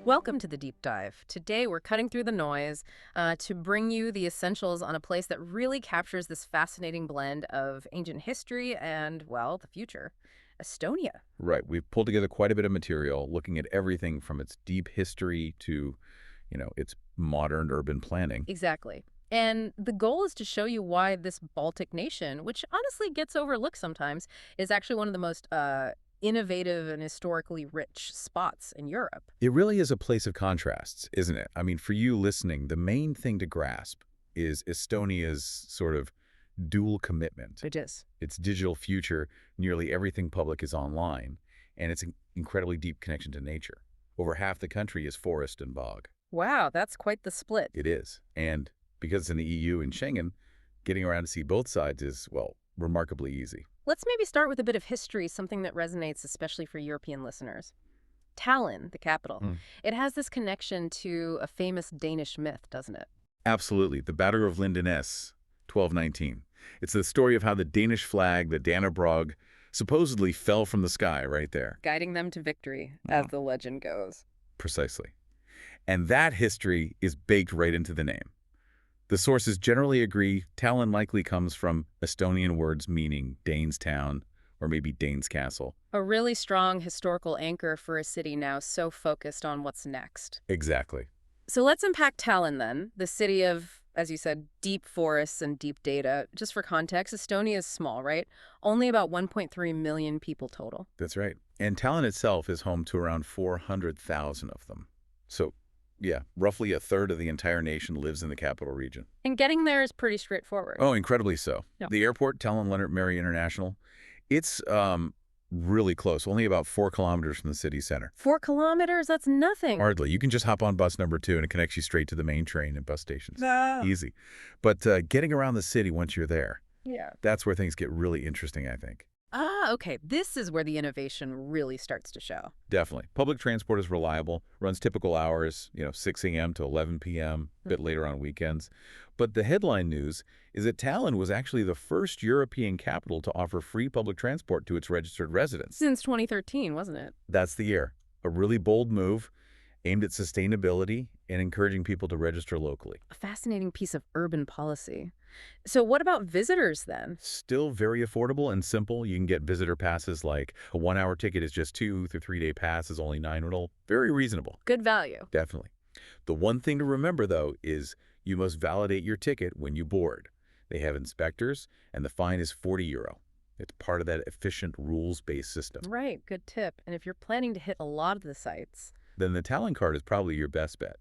Welcome to the deep dive. Today we're cutting through the noise to bring you the essentials on a place that really captures this fascinating blend of ancient history and, well, the future. Estonia. Right. We've pulled together quite a bit of material looking at everything from its deep history to, its modern urban planning. Exactly. And the goal is to show you why this Baltic nation, which honestly gets overlooked sometimes, is actually one of the most innovative and historically rich spots in Europe. It really is a place of contrasts, isn't it? I mean, for you listening, the main thing to grasp is Estonia's sort of dual commitment. It is. Its digital future, nearly everything public is online, and its incredibly deep connection to nature. Over half the country is forest and bog. Wow, that's quite the split. It is. And because it's in the EU and Schengen, getting around to see both sides is, well, remarkably easy. Let's maybe start with a bit of history, something that resonates especially for European listeners. Tallinn, the capital, it has this connection to a famous Danish myth, doesn't it? Absolutely. The Battle of Lindesnes, 1219. It's the story of how the Danish flag, the Dannebrog, supposedly fell from the sky right there. Guiding them to victory, as the legend goes. Precisely. And that history is baked right into the name. The sources generally agree Tallinn likely comes from Estonian words meaning Dane's town or maybe Dane's castle. A really strong historical anchor for a city now so focused on what's next. Exactly. So let's unpack Tallinn then, the city of, as you said, deep forests and deep data. Just for context, Estonia is small, right? Only about 1.3 million people total. That's right. And Tallinn itself is home to around 400,000 of them. So, yeah, roughly a third of the entire nation lives in the capital region. And getting there is pretty straightforward. Oh, incredibly so. Yeah. The airport, Tallinn Leonard Mary International, it's really close, only about 4 kilometers from the city center. 4 kilometers? That's nothing. Hardly. You can just hop on bus number 2 and it connects you straight to the main train and bus stations. Ah. Easy. But getting around the city once you're there, Yeah. that's where things get really interesting, I think. Ah, okay. This is where the innovation really starts to show. Definitely. Public transport is reliable, runs typical hours, 6 a.m. to 11 p.m., a bit later on weekends. But the headline news is that Tallinn was actually the first European capital to offer free public transport to its registered residents. Since 2013, wasn't it? That's the year. A really bold move aimed at sustainability and encouraging people to register locally. A fascinating piece of urban policy. So what about visitors then? Still very affordable and simple. You can get visitor passes like a 1-hour ticket is just 2, the 3-day pass is only 9 riddle. Very reasonable. Good value. Definitely. The one thing to remember, though, is you must validate your ticket when you board. They have inspectors, and the fine is €40. It's part of that efficient, rules-based system. Right, good tip. And if you're planning to hit a lot of the sites, Then the Tallinn card is probably your best bet.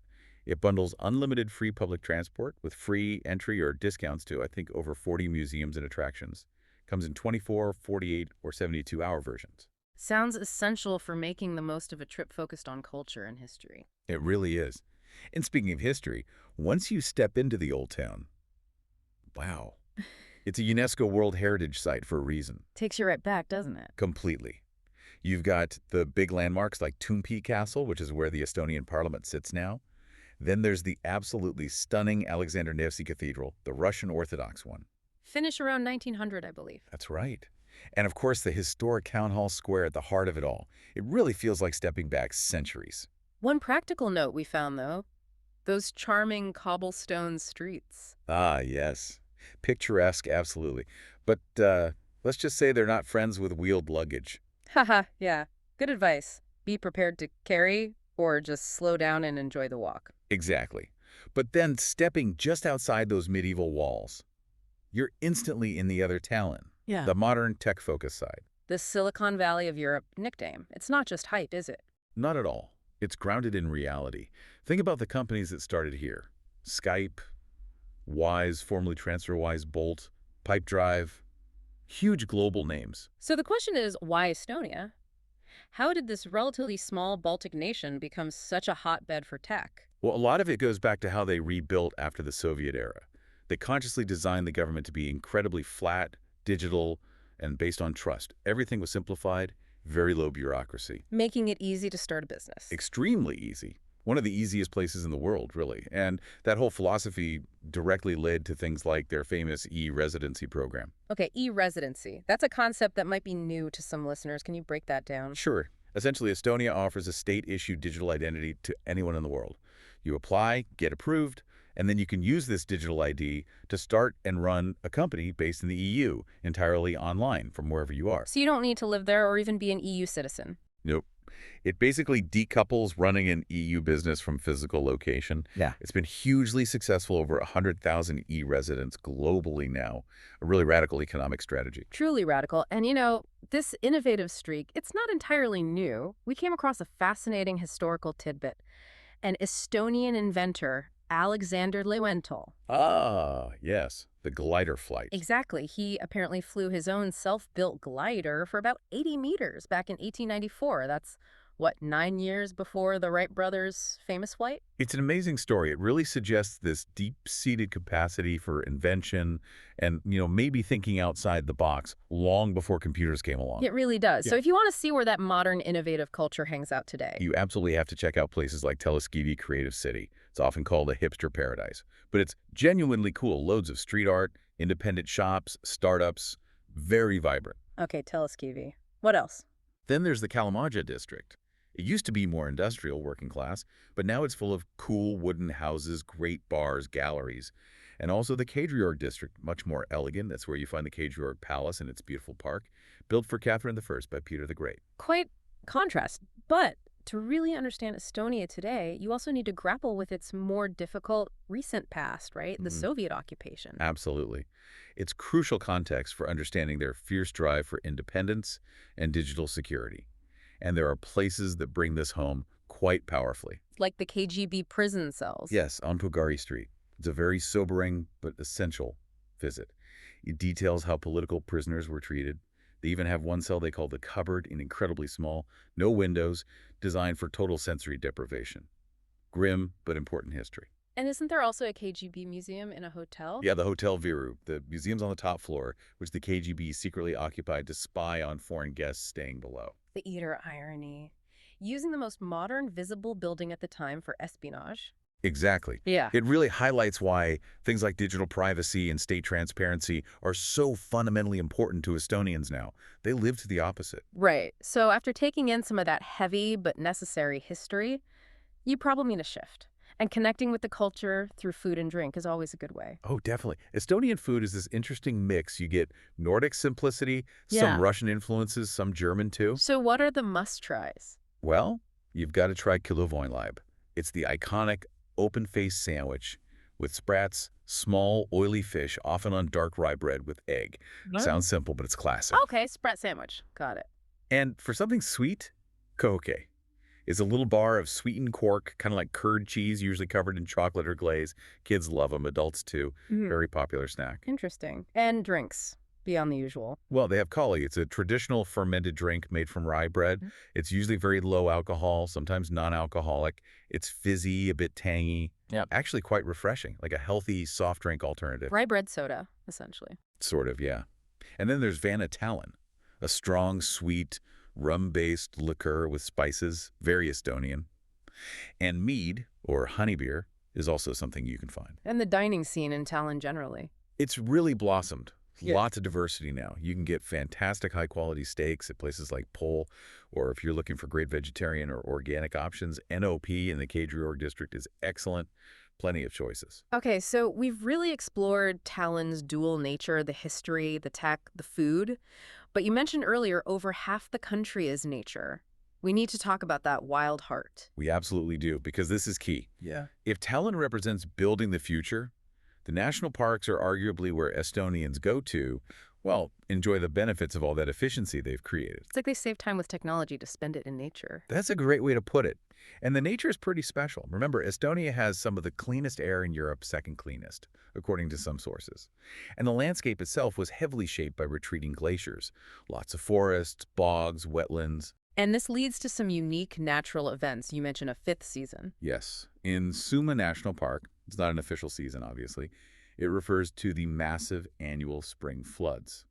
It bundles unlimited free public transport with free entry or discounts to, I think, over 40 museums and attractions. Comes in 24, 48, or 72-hour versions. sounds essential for making the most of a trip focused on culture and history. It really is. And speaking of history, once you step into the Old Town, wow. It's a UNESCO World Heritage Site for a reason. Takes you right back, doesn't it? Completely. You've got the big landmarks like Toompi Castle, which is where the Estonian parliament sits now. Then there's the absolutely stunning Alexander Nevsky Cathedral, the Russian Orthodox one. Finish around 1900, I believe. That's right. And of course, the historic Town Hall Square at the heart of it all. It really feels like stepping back centuries. One practical note we found, though, those charming cobblestone streets. Ah, yes. Picturesque, absolutely. But let's just say they're not friends with wheeled luggage. Haha, yeah. Good advice. Be prepared to carry or just slow down and enjoy the walk. Exactly. But then stepping just outside those medieval walls, you're instantly in the other Tallinn, Yeah. the modern tech-focused side. The Silicon Valley of Europe nickname. It's not just hype, is it? Not at all. It's grounded in reality. Think about the companies that started here. Skype, Wise, formerly TransferWise, Bolt, Pipedrive. Huge global names. So the question is, why Estonia? How did this relatively small Baltic nation become such a hotbed for tech? Well, a lot of it goes back to how they rebuilt after the Soviet era. They consciously designed the government to be incredibly flat, digital, and based on trust. Everything was simplified, very low bureaucracy. Making it easy to start a business. Extremely easy. One of the easiest places in the world, really. And that whole philosophy directly led to things like their famous e-residency program. Okay, e-residency. That's a concept that might be new to some listeners. Can you break that down? Sure. Essentially, Estonia offers a state-issued digital identity to anyone in the world. You apply, get approved, and then you can use this digital ID to start and run a company based in the EU, entirely online from wherever you are. So you don't need to live there or even be an EU citizen. Nope. It basically decouples running an EU business from physical location. Yeah. It's been hugely successful, over 100,000 e-residents globally now, a really radical economic strategy. Truly radical. And this innovative streak, it's not entirely new. We came across a fascinating historical tidbit. An Estonian inventor, Alexander Lewenthal. Ah, yes, the glider flight. Exactly. He apparently flew his own self-built glider for about 80 meters back in 1894. That's, what, 9 years before the Wright brothers' famous flight? It's an amazing story. It really suggests this deep-seated capacity for invention and, maybe thinking outside the box long before computers came along. It really does. Yeah. So if you want to see where that modern innovative culture hangs out today. You absolutely have to check out places like Teleskivi Creative City. It's often called a hipster paradise, but it's genuinely cool. Loads of street art, independent shops, startups, very vibrant. Okay, Teleskivi. What else? Then there's the Kalamaja district. It used to be more industrial, working class, but now it's full of cool wooden houses, great bars, galleries. And also the Kadriorg district, much more elegant. That's where you find the Kadriorg Palace and its beautiful park, built for Catherine I by Peter the Great. Quite contrast. But to really understand Estonia today, you also need to grapple with its more difficult recent past, right? The Soviet occupation. Absolutely. It's crucial context for understanding their fierce drive for independence and digital security. And there are places that bring this home quite powerfully. Like the KGB prison cells. Yes, on Pugari Street. It's a very sobering but essential visit. It details how political prisoners were treated. They even have one cell they call the cupboard, and incredibly small, no windows, designed for total sensory deprivation. Grim, but important history. And isn't there also a KGB museum in a hotel? Yeah, the Hotel Viru. The museum's on the top floor, which the KGB secretly occupied to spy on foreign guests staying below. The eater irony. Using the most modern visible building at the time for espionage. Exactly. Yeah. It really highlights why things like digital privacy and state transparency are so fundamentally important to Estonians now. They live to the opposite. Right. So after taking in some of that heavy but necessary history, you probably need a shift. And connecting with the culture through food and drink is always a good way. Oh, definitely. Estonian food is this interesting mix. You get Nordic simplicity, Yeah. some Russian influences, some German too. So what are the must-tries? Well, you've got to try Kilovoinlaib. It's the iconic open-faced sandwich with sprats, small, oily fish, often on dark rye bread with egg. Sounds simple, but it's classic. Okay, sprat sandwich. Got it. And for something sweet, Kohoke is a little bar of sweetened quark, kind of like curd cheese, usually covered in chocolate or glaze. Kids love them, adults too. Very popular snack. Interesting. And drinks, beyond the usual. Well, they have kali. It's a traditional fermented drink made from rye bread. It's usually very low alcohol, sometimes non-alcoholic. It's fizzy, a bit tangy. Yeah. Actually quite refreshing, like a healthy soft drink alternative. Rye bread soda, essentially. Sort of, yeah. And then there's Vanna Tallinn, a strong, sweet, rum-based liqueur with spices, very Estonian. And mead, or honey beer, is also something you can find. And the dining scene in Tallinn generally. It's really blossomed. Yeah. Lots of diversity now. You can get fantastic high-quality steaks at places like Pole, or if you're looking for great vegetarian or organic options, NOP in the Kadriorg district is excellent. Plenty of choices. Okay, so we've really explored Tallinn's dual nature, the history, the tech, the food. But you mentioned earlier over half the country is nature. We need to talk about that wild heart. We absolutely do, because this is key. Yeah. If Tallinn represents building the future, the national parks are arguably where Estonians go to, well, enjoy the benefits of all that efficiency they've created. It's like they save time with technology to spend it in nature. That's a great way to put it. And the nature is pretty special. Remember, Estonia has some of the cleanest air in Europe, second cleanest, according to some sources. And the landscape itself was heavily shaped by retreating glaciers. Lots of forests, bogs, wetlands. And this leads to some unique natural events. You mentioned a fifth season. Yes, in Suma National Park, it's not an official season, obviously, it refers to the massive annual spring floods.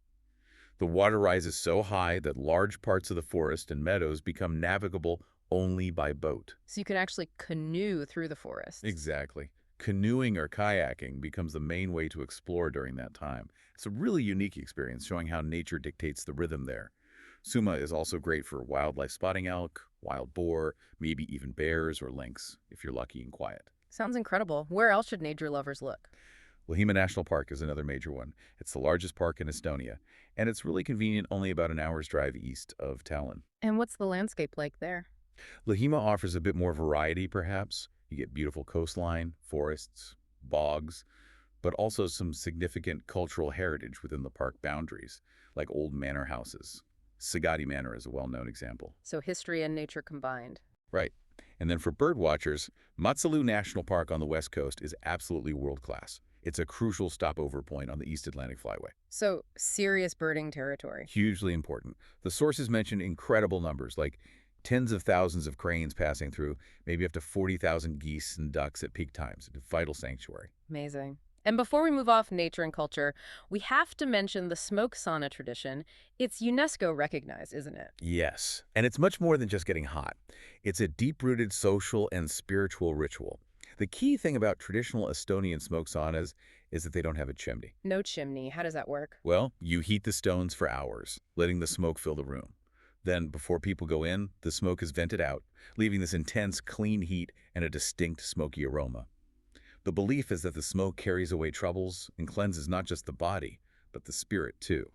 The water rises so high that large parts of the forest and meadows become navigable only by boat. So you can actually canoe through the forest. Exactly. Canoeing or kayaking becomes the main way to explore during that time. It's a really unique experience, showing how nature dictates the rhythm there. Suma is also great for wildlife spotting elk, wild boar, maybe even bears or lynx, if you're lucky and quiet. Sounds incredible. Where else should nature lovers look? Lahima National Park is another major one. It's the largest park in Estonia, and it's really convenient only about an hour's drive east of Tallinn. And what's the landscape like there? Lahima offers a bit more variety, perhaps. You get beautiful coastline, forests, bogs, but also some significant cultural heritage within the park boundaries, like old manor houses. Sagadi Manor is a well-known example. So history and nature combined. Right. And then for bird watchers, Matsalu National Park on the west coast is absolutely world-class. It's a crucial stopover point on the East Atlantic Flyway. So serious birding territory. Hugely important. The sources mention incredible numbers, like tens of thousands of cranes passing through, maybe up to 40,000 geese and ducks at peak times. It's a vital sanctuary. Amazing. And before we move off nature and culture, we have to mention the smoke sauna tradition. It's UNESCO recognized, isn't it? Yes, and it's much more than just getting hot. It's a deep-rooted social and spiritual ritual. The key thing about traditional Estonian smoke saunas is that they don't have a chimney. No chimney. How does that work? Well, you heat the stones for hours, letting the smoke fill the room. Then, before people go in, the smoke is vented out, leaving this intense, clean heat and a distinct smoky aroma. The belief is that the smoke carries away troubles and cleanses not just the body, but the spirit too.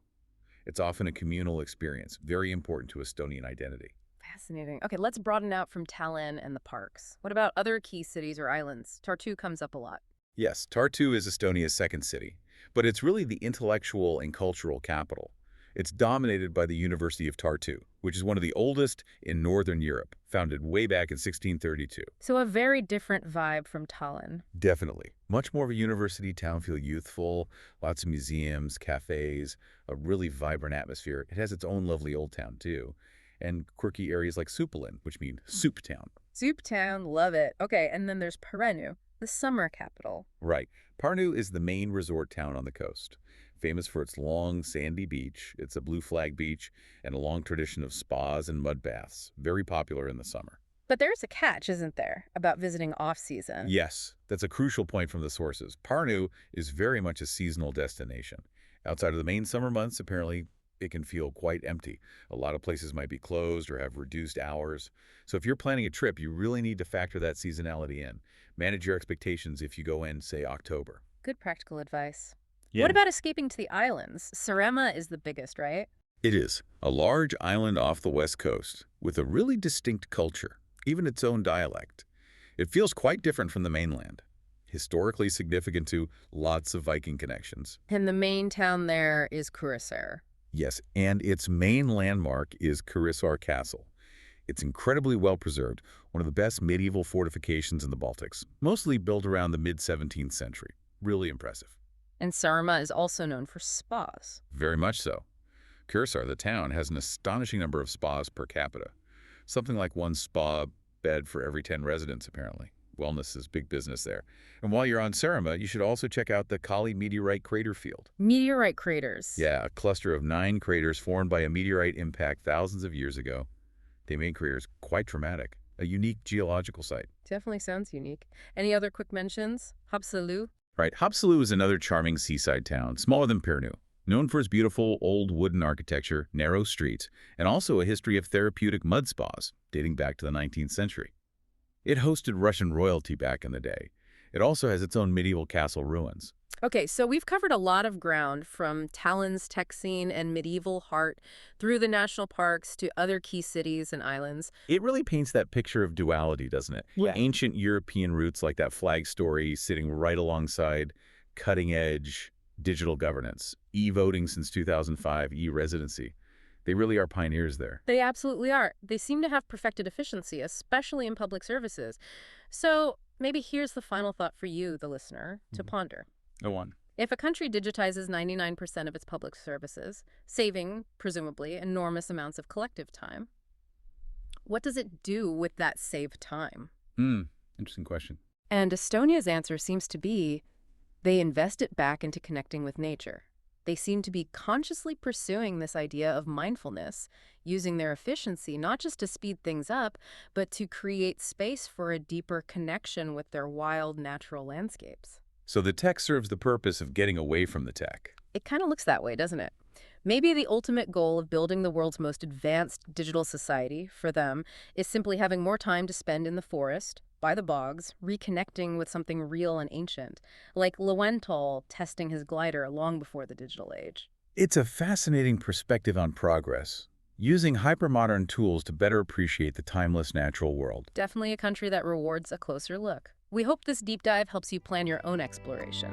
It's often a communal experience, very important to Estonian identity. Fascinating. Okay, let's broaden out from Tallinn and the parks. What about other key cities or islands? Tartu comes up a lot. Yes, Tartu is Estonia's second city, but it's really the intellectual and cultural capital. It's dominated by the University of Tartu, which is one of the oldest in Northern Europe, founded way back in 1632. So a very different vibe from Tallinn. Definitely. Much more of a university town, feel youthful, lots of museums, cafes, a really vibrant atmosphere. It has its own lovely old town, too, and quirky areas like Supalin, which mean soup town. Soup town, love it. Okay, and then there's Parenu, the summer capital. Right. Parnu is the main resort town on the coast, famous for its long, sandy beach. It's a blue flag beach and a long tradition of spas and mud baths, very popular in the summer. But there's a catch, isn't there, about visiting off-season? Yes, that's a crucial point from the sources. Parnu is very much a seasonal destination. Outside of the main summer months, apparently, it can feel quite empty. A lot of places might be closed or have reduced hours. So if you're planning a trip, you really need to factor that seasonality in. Manage your expectations if you go in, say, October. Good practical advice. Yeah. What about escaping to the islands? Sarema is the biggest, right? It is a large island off the west coast with a really distinct culture, even its own dialect. It feels quite different from the mainland. Historically significant to lots of Viking connections. And the main town there is Kuressaare. Yes, and its main landmark is Kuressaare Castle. It's incredibly well preserved, one of the best medieval fortifications in the Baltics, mostly built around the mid-17th century. Really impressive. And Saaremaa is also known for spas. Very much so. Kuressaare, the town, has an astonishing number of spas per capita. Something like one spa bed for every 10 residents, apparently. Wellness is big business there. And while you're on Saaremaa, you should also check out the Kali meteorite crater field. Meteorite craters. Yeah, a cluster of 9 craters formed by a meteorite impact thousands of years ago. They made craters quite dramatic, a unique geological site. Definitely sounds unique. Any other quick mentions? Haapsalu? Right, Haapsalu is another charming seaside town, smaller than Pärnu, known for its beautiful old wooden architecture, narrow streets, and also a history of therapeutic mud spas dating back to the 19th century. It hosted Russian royalty back in the day. It also has its own medieval castle ruins. Okay, so we've covered a lot of ground from Tallinn's tech scene and medieval heart through the national parks to other key cities and islands. It really paints that picture of duality, doesn't it? Yeah. Ancient European roots like that flag story sitting right alongside cutting-edge digital governance, e-voting since 2005, e-residency. They really are pioneers there. They absolutely are. They seem to have perfected efficiency, especially in public services. So maybe here's the final thought for you, the listener, to ponder. Go on. If a country digitizes 99% of its public services, saving, presumably, enormous amounts of collective time, what does it do with that saved time? Interesting question. And Estonia's answer seems to be they invest it back into connecting with nature. They seem to be consciously pursuing this idea of mindfulness, using their efficiency not just to speed things up, but to create space for a deeper connection with their wild natural landscapes. So the tech serves the purpose of getting away from the tech. It kind of looks that way, doesn't it? Maybe the ultimate goal of building the world's most advanced digital society for them is simply having more time to spend in the forest, by the bogs, reconnecting with something real and ancient, like Lewentol testing his glider long before the digital age. It's a fascinating perspective on progress, using hypermodern tools to better appreciate the timeless natural world. Definitely a country that rewards a closer look. We hope this deep dive helps you plan your own exploration.